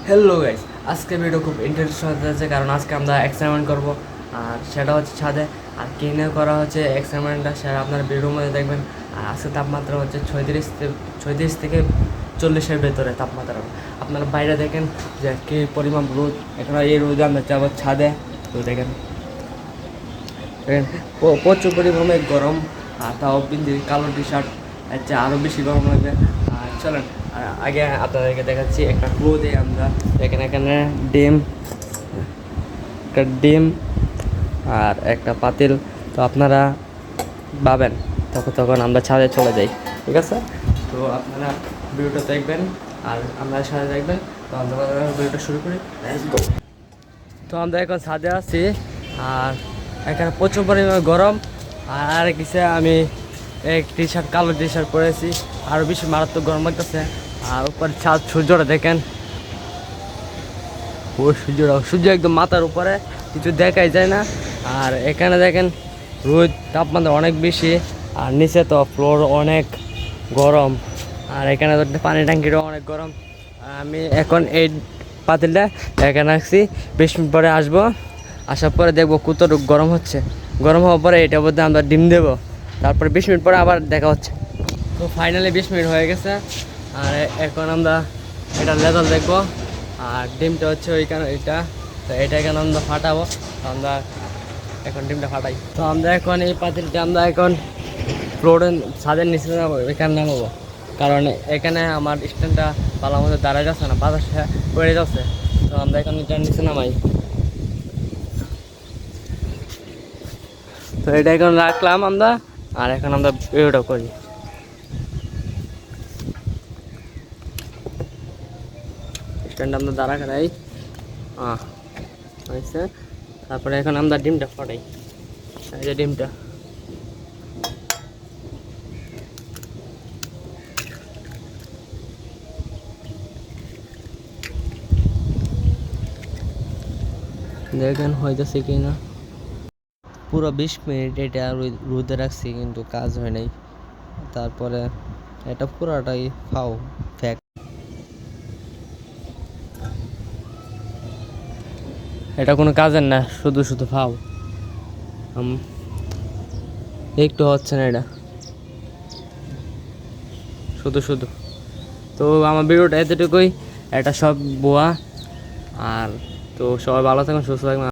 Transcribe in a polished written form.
Hello guys, আজকে video খুব interesting হতে যাচ্ছে কারণ আজকে আমরা এক্সপেরিমেন্ট করব। আর সেটা হচ্ছে ছাদে। আর কিনে করা হচ্ছে এক্সপেরিমেন্টটা, সেটা আপনারা ভিডিওর মধ্যে দেখবেন। আর আজকে তাপমাত্রা হচ্ছে 36 থেকে 40-এর ভেতরে তাপমাত্রা। আপনারা বাইরে দেখেন যে কী পরিমাণ রোদ। এখানে এই রোদে আমরা যাবো ছাদে। তো দেখেন প্রচুর পরিমাণে গরম। আর তাও পিন্দি কালো টি শার্ট, এর চেয়ে আরও বেশি গরম লাগবে। আর চলেন আগে আপনাদেরকে দেখাচ্ছি একটা ক্লু দিই আমরা। দেখেন এখানে ডিম, একটা ডিম আর একটা পাতিল। তো আপনারা ভাবেন তখন আমরা ছাদে চলে যাই, ঠিক আছে? তো আপনারা ভিডিওটা দেখবেন আর আমরা সাথে দেখবেন। তো আমরা ভিডিওটা শুরু করি, লেটস গো। তো আমরা এখন ছাদে আছি আর এখানে প্রচুর পরিমাণে গরম। আর কিছু আমি এক টি শার্ট, কালো টি শার্ট পরেছি, আরও বেশি মারাত্মক গরম লাগতেছে। আর উপর ছাদ, সূর্যটা দেখেন, ও সূর্য একদম মাথার উপরে, কিছু দেখাই যায় না। আর এখানে দেখেন রোদ, তাপমাত্রা অনেক বেশি। আর নিচে তো ফ্লোর অনেক গরম। আর এখানে তো পানি ট্যাঙ্কিটাও অনেক গরম। আমি এখন এই পাতিলটা এখানে রাখছি, 20 মিনিট পরে আসবো। আসার পরে দেখবো কতটুকু গরম হচ্ছে। গরম হওয়ার পরে এটার মধ্যে আমরা ডিম দেবো। তারপরে 20 মিনিট পরে আবার দেখা হচ্ছে। তো ফাইনালি 20 মিনিট হয়ে গেছে। আর এখন আমরা এটা রেজাল্ট দেখবো। আর ডিমটা হচ্ছে ওইখানে, এটা তো এটা এখানে আমরা ফাটাবো। তো আমরা এখন ডিমটা ফাটাই। তো আমরা এখন এই পাতিলটা আমরা এখন ফ্লোরের ছাদের নিচে নামাবো, এখানে নামাবো। কারণ এখানে আমার স্ট্যান্ডটা পালার মধ্যে দাঁড়ায় যাচ্ছে না, বাতাসে পড়ে যাচ্ছে। তো আমরা এখন এটার নিচে নামাই। তো এটা এখন রাখলাম আমরা। আর এখন আমরা ভিডিওটা করি। স্ট্যান্ড আমরা দাঁড়া করাই, হয়েছে। তারপরে এখন আমরা ডিমটা ফাটাই। এই যে ডিমটা, দেখেন হইতেছে কি না। পুরো 20 মিনিট এটা রোদে রাখছি কিন্তু কাজ হয় নাই। তারপরে এটা পুরাটাই ফাও, ফ্যাক। এটা কোনো কাজের না, শুধু শুধু ফাও। একটু হচ্ছে না এটা, শুধু শুধু। তো আমার ভিডিওটা এতটুকুই, এটা সব বোয়া। আর তো সবাই ভালো থাকুন, সুস্থ থাকুন।